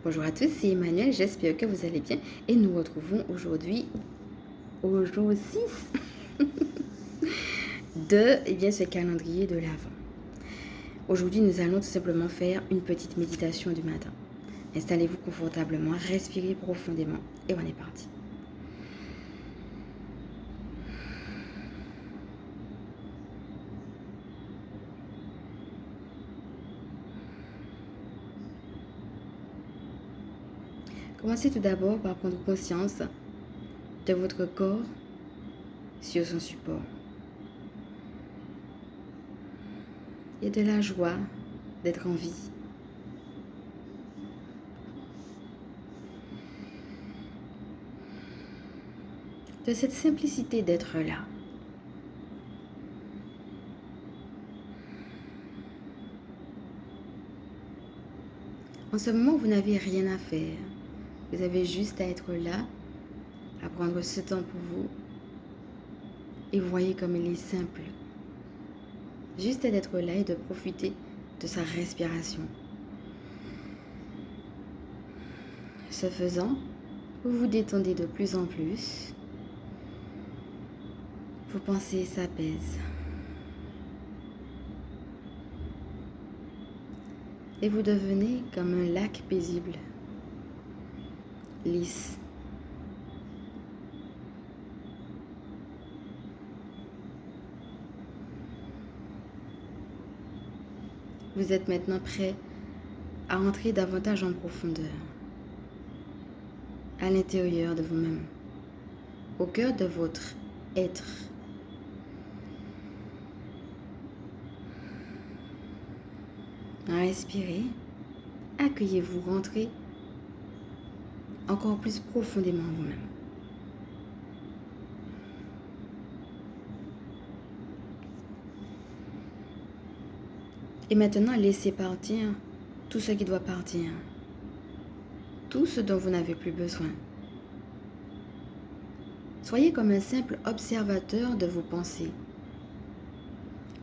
Bonjour à tous, c'est Emmanuel, j'espère que vous allez bien et nous retrouvons aujourd'hui au jour 6 de ce calendrier de l'Avent. Aujourd'hui, nous allons tout simplement faire une petite méditation du matin. Installez-vous confortablement, respirez profondément et on est parti. Commencez tout d'abord par prendre conscience de votre corps sur son support. Il y a de la joie d'être en vie. De cette simplicité d'être là. En ce moment, vous n'avez rien à faire. Vous avez juste à être là, à prendre ce temps pour vous. Et voyez comme il est simple. Juste d'être là et de profiter de sa respiration. Ce faisant, vous vous détendez de plus en plus. Vos pensées s'apaisent. Et vous devenez comme un lac paisible, lisse. Vous êtes maintenant prêt à entrer davantage en profondeur, à l'intérieur de vous-même, au cœur de votre être. Respirez, accueillez-vous, rentrez encore plus profondément en vous-même. Et maintenant, laissez partir tout ce qui doit partir, tout ce dont vous n'avez plus besoin. Soyez comme un simple observateur de vos pensées.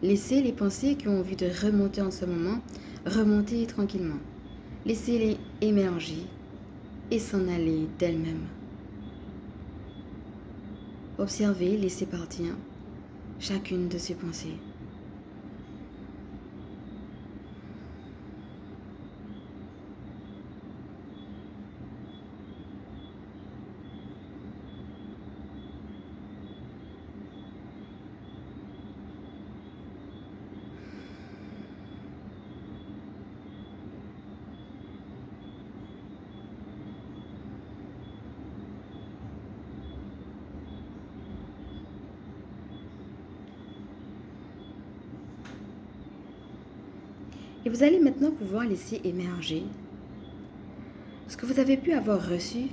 Laissez les pensées qui ont envie de remonter en ce moment, remonter tranquillement. Laissez-les émerger et s'en aller d'elles-mêmes. Observez, laissez partir chacune de ces pensées. Et vous allez maintenant pouvoir laisser émerger ce que vous avez pu avoir reçu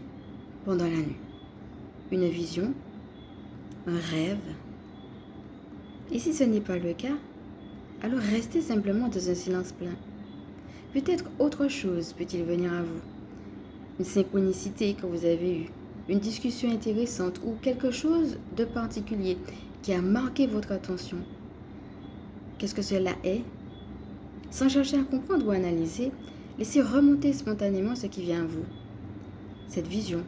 pendant la nuit. Une vision, un rêve. Et si ce n'est pas le cas, alors restez simplement dans un silence plein. Peut-être autre chose peut-il venir à vous. Une synchronicité que vous avez eue, une discussion intéressante ou quelque chose de particulier qui a marqué votre attention. Qu'est-ce que cela est? Sans chercher à comprendre ou analyser, laissez remonter spontanément ce qui vient à vous. Cette vision,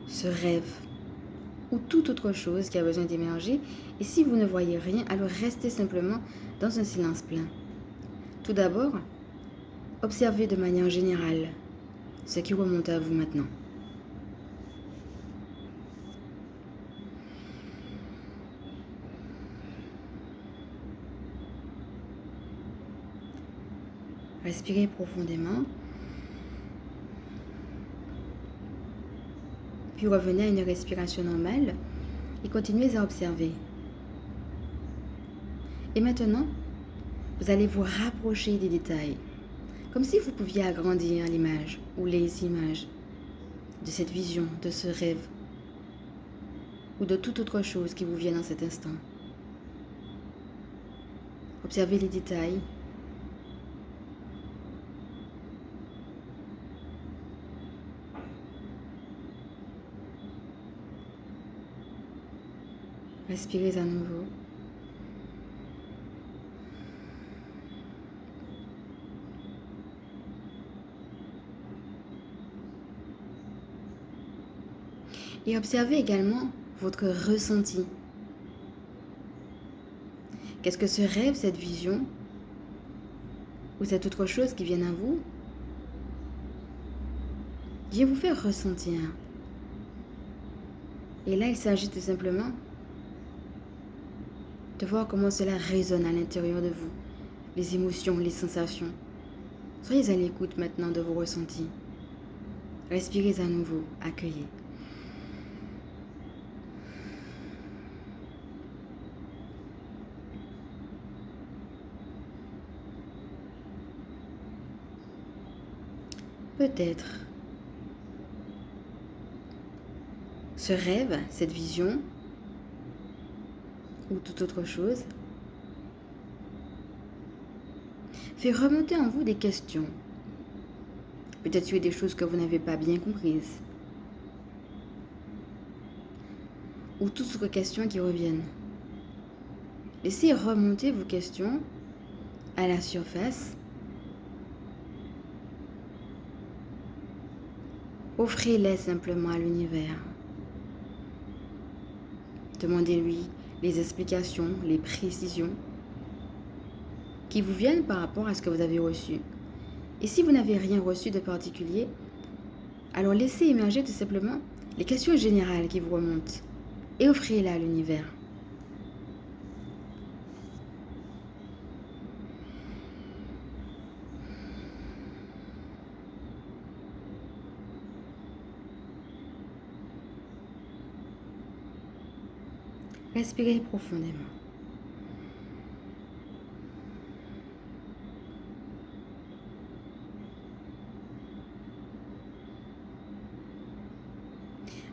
ce rêve ou toute autre chose qui a besoin d'émerger. Et si vous ne voyez rien, alors restez simplement dans un silence plein. Tout d'abord, observez de manière générale ce qui remonte à vous maintenant. Respirez profondément. Puis revenez à une respiration normale et continuez à observer. Et maintenant, vous allez vous rapprocher des détails, comme si vous pouviez agrandir l'image ou les images de cette vision, de ce rêve ou de toute autre chose qui vous vient dans cet instant. Observez les détails. Respirez à nouveau. Et observez également votre ressenti. Qu'est-ce que ce rêve, cette vision, ou cette autre chose qui vient à vous, vient vous faire ressentir? Et là, il s'agit tout simplement de voir comment cela résonne à l'intérieur de vous, les émotions, les sensations. Soyez à l'écoute maintenant de vos ressentis. Respirez à nouveau, accueillez. Peut-être ce rêve, cette vision, ou toute autre chose, fait remonter en vous des questions. Peut-être sur des choses que vous n'avez pas bien comprises. Ou toutes autres questions qui reviennent. Laissez remonter vos questions à la surface. Offrez-les simplement à l'univers. Demandez-lui les explications, les précisions qui vous viennent par rapport à ce que vous avez reçu. Et si vous n'avez rien reçu de particulier, alors laissez émerger tout simplement les questions générales qui vous remontent et offrez-les à l'univers. Respirez profondément.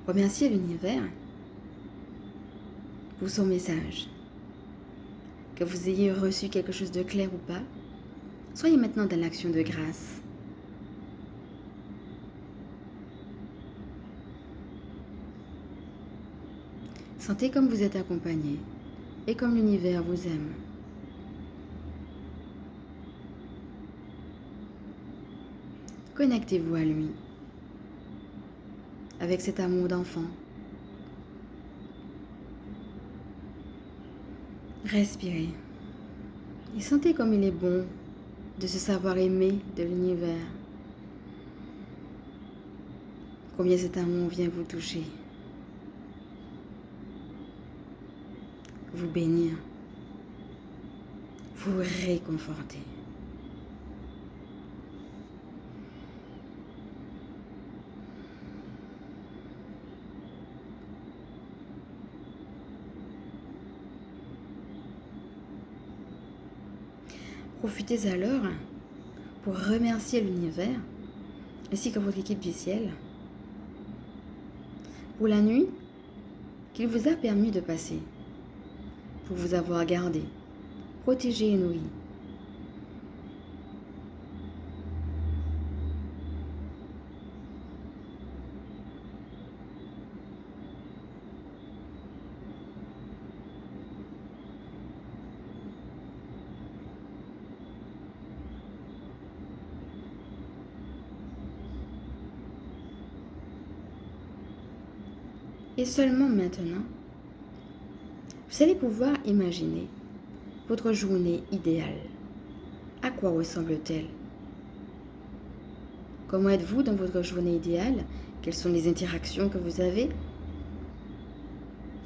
Remerciez l'univers pour son message. Que vous ayez reçu quelque chose de clair ou pas, soyez maintenant dans l'action de grâce. Sentez comme vous êtes accompagné et comme l'univers vous aime. Connectez-vous à lui avec cet amour d'enfant. Respirez et sentez comme il est bon de se savoir aimé de l'univers. Combien cet amour vient vous toucher, vous bénir, vous réconforter. Profitez alors pour remercier l'univers ainsi que votre équipe du ciel pour la nuit qu'il vous a permis de passer, pour vous avoir gardé, protégé et nourri. Et seulement maintenant, vous allez pouvoir imaginer votre journée idéale. À quoi ressemble-t-elle? Comment êtes-vous dans votre journée idéale? Quelles sont les interactions que vous avez?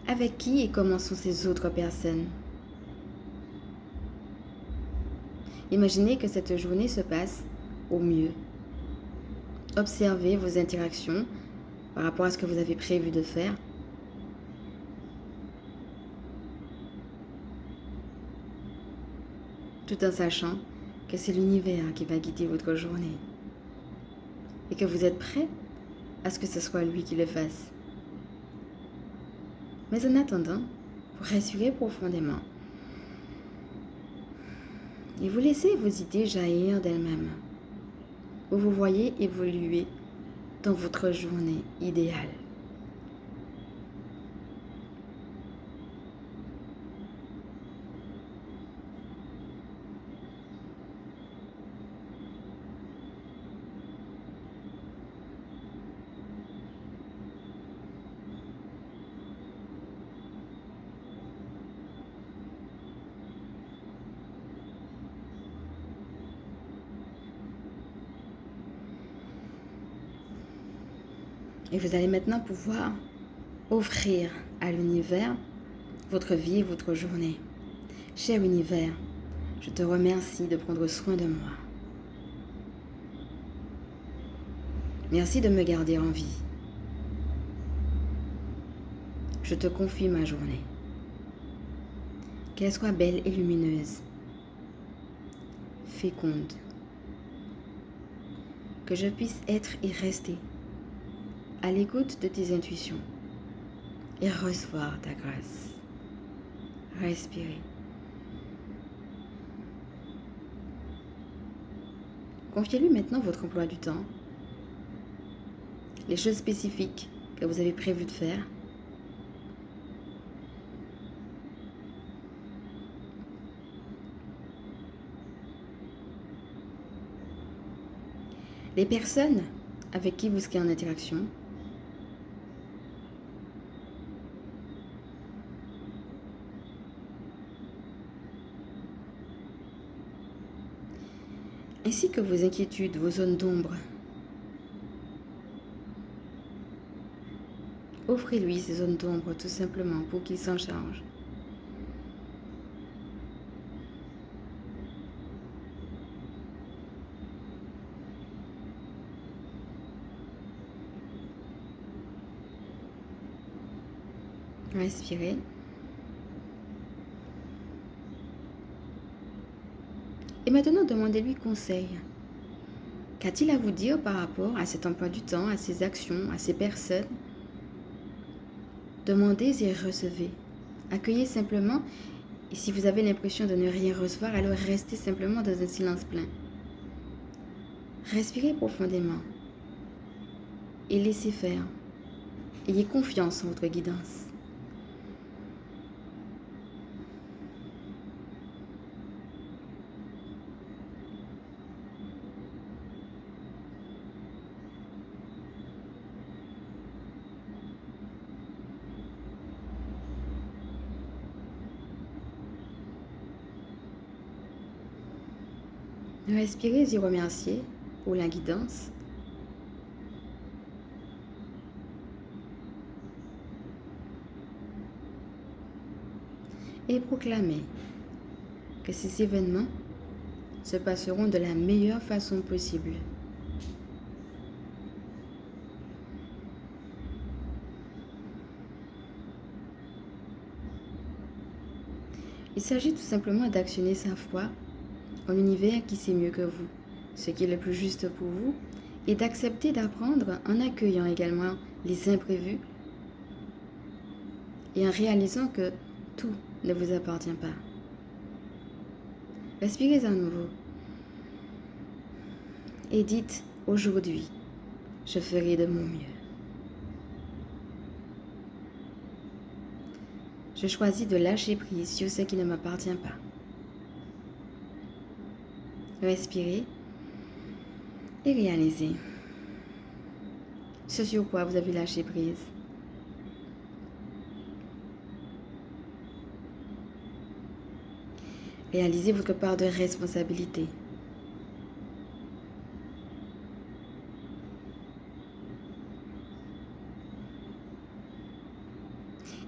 Avec qui et comment sont ces autres personnes? Imaginez que cette journée se passe au mieux. Observez vos interactions par rapport à ce que vous avez prévu de faire. Tout en sachant que c'est l'univers qui va guider votre journée. Et que vous êtes prêt à ce que ce soit lui qui le fasse. Mais en attendant, vous respirez profondément. Et vous laissez vos idées jaillir d'elles-mêmes. Où vous voyez évoluer dans votre journée idéale. Et vous allez maintenant pouvoir offrir à l'univers votre vie, votre journée. Cher univers, je te remercie de prendre soin de moi. Merci de me garder en vie. Je te confie ma journée. Qu'elle soit belle et lumineuse, féconde. Que je puisse être et rester à l'écoute de tes intuitions et recevoir ta grâce. Respirez. Confiez-lui maintenant votre emploi du temps, les choses spécifiques que vous avez prévu de faire. Les personnes avec qui vous serez en interaction. Ainsi que vos inquiétudes, vos zones d'ombre. Offrez-lui ces zones d'ombre tout simplement pour qu'il s'en charge. Respirez. Et maintenant, demandez-lui conseil. Qu'a-t-il à vous dire par rapport à cet emploi du temps, à ses actions, à ces personnes? Demandez et recevez. Accueillez simplement. Et si vous avez l'impression de ne rien recevoir, alors restez simplement dans un silence plein. Respirez profondément. Et laissez faire. Ayez confiance en votre guidance. Respirez et remerciez pour la guidance. Et proclamez que ces événements se passeront de la meilleure façon possible. Il s'agit tout simplement d'actionner sa foi en l'univers qui sait mieux que vous, ce qui est le plus juste pour vous, et d'accepter d'apprendre en accueillant également les imprévus et en réalisant que tout ne vous appartient pas. Respirez à nouveau et dites aujourd'hui, je ferai de mon mieux. Je choisis de lâcher prise sur ce qui ne m'appartient pas. Respirez et réalisez ce sur quoi vous avez lâché prise. Réalisez votre part de responsabilité.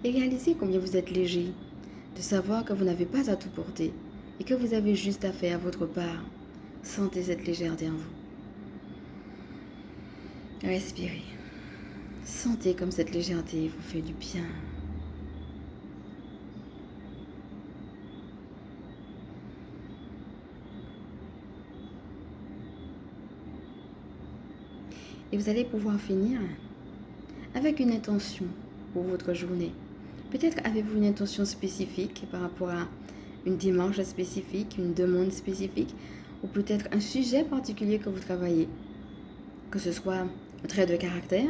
Et réalisez combien vous êtes léger de savoir que vous n'avez pas à tout porter et que vous avez juste à faire votre part. Sentez cette légèreté en vous. Respirez. Sentez comme cette légèreté vous fait du bien. Et vous allez pouvoir finir avec une intention pour votre journée. Peut-être avez-vous une intention spécifique par rapport à une démarche spécifique, une demande spécifique, ou peut-être un sujet particulier que vous travaillez. Que ce soit un trait de caractère,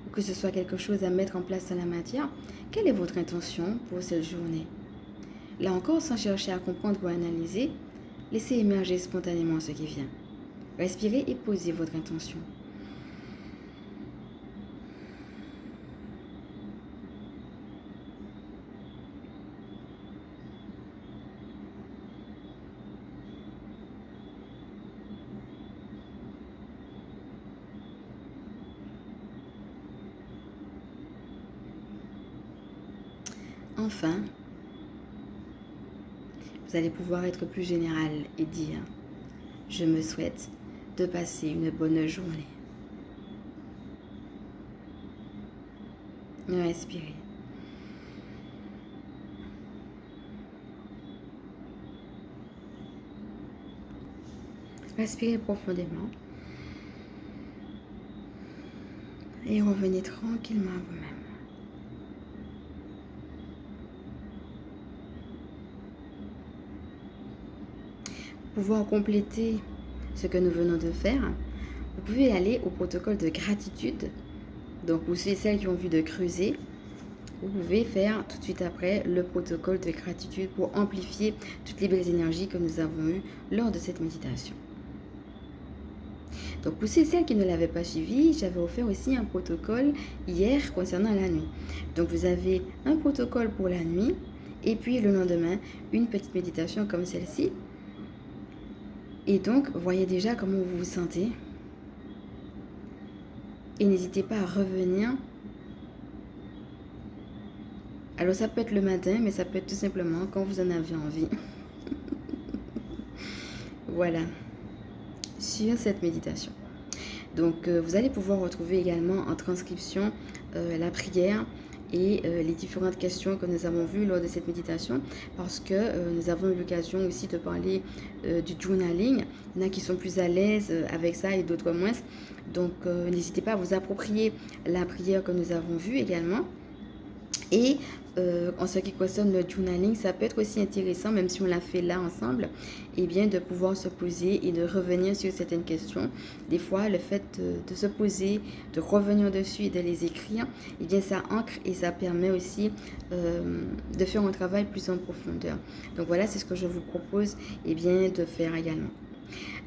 ou que ce soit quelque chose à mettre en place dans la matière. Quelle est votre intention pour cette journée? Là encore, sans chercher à comprendre ou à analyser, laissez émerger spontanément ce qui vient. Respirez et posez votre intention. Enfin, vous allez pouvoir être plus général et dire « Je me souhaite de passer une bonne journée ». Respirez. Respirez profondément et revenez tranquillement à vous-même. Pour pouvoir compléter ce que nous venons de faire, vous pouvez aller au protocole de gratitude. Donc, pour ceux et celles qui ont envie de creuser, vous pouvez faire tout de suite après le protocole de gratitude pour amplifier toutes les belles énergies que nous avons eues lors de cette méditation. Donc, pour ceux et celles qui ne l'avaient pas suivi, j'avais offert aussi un protocole hier concernant la nuit. Donc, vous avez un protocole pour la nuit et puis le lendemain, une petite méditation comme celle-ci. Et donc, voyez déjà comment vous vous sentez. Et n'hésitez pas à revenir. Alors, ça peut être le matin, mais ça peut être tout simplement quand vous en avez envie. Voilà, sur cette méditation. Donc, vous allez pouvoir retrouver également en transcription la prière et les différentes questions que nous avons vues lors de cette méditation, parce que nous avons eu l'occasion aussi de parler du journaling. Il y en a qui sont plus à l'aise avec ça et d'autres moins. Donc, n'hésitez pas à vous approprier la prière que nous avons vue également. Et en ce qui concerne le journaling, ça peut être aussi intéressant, même si on l'a fait là ensemble, et bien de pouvoir se poser et de revenir sur certaines questions. Des fois, le fait de se poser, de revenir dessus et de les écrire, et bien ça ancre et ça permet aussi de faire un travail plus en profondeur. Donc voilà, c'est ce que je vous propose et bien de faire également.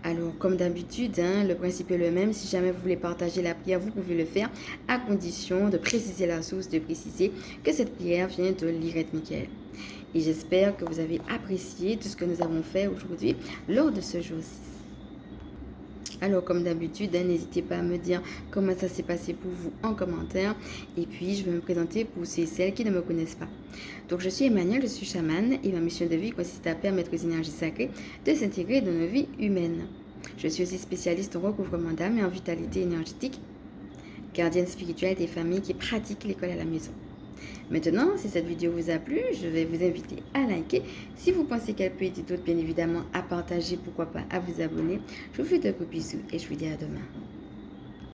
Alors, comme d'habitude, le principe est le même. Si jamais vous voulez partager la prière, vous pouvez le faire à condition de préciser la source, de préciser que cette prière vient de l'Irène Michael. Et j'espère que vous avez apprécié tout ce que nous avons fait aujourd'hui lors de ce jour 6. Alors, comme d'habitude, n'hésitez pas à me dire comment ça s'est passé pour vous en commentaire. Et puis, je vais me présenter pour ceux et celles qui ne me connaissent pas. Donc, je suis Emmanuelle, je suis chamane et ma mission de vie consiste à permettre aux énergies sacrées de s'intégrer dans nos vies humaines. Je suis aussi spécialiste en recouvrement d'âme et en vitalité énergétique, gardienne spirituelle des familles qui pratiquent l'école à la maison. Maintenant, si cette vidéo vous a plu, je vais vous inviter à liker. Si vous pensez qu'elle peut aider d'autres, bien évidemment, à partager, pourquoi pas à vous abonner. Je vous fais de gros bisous et je vous dis à demain.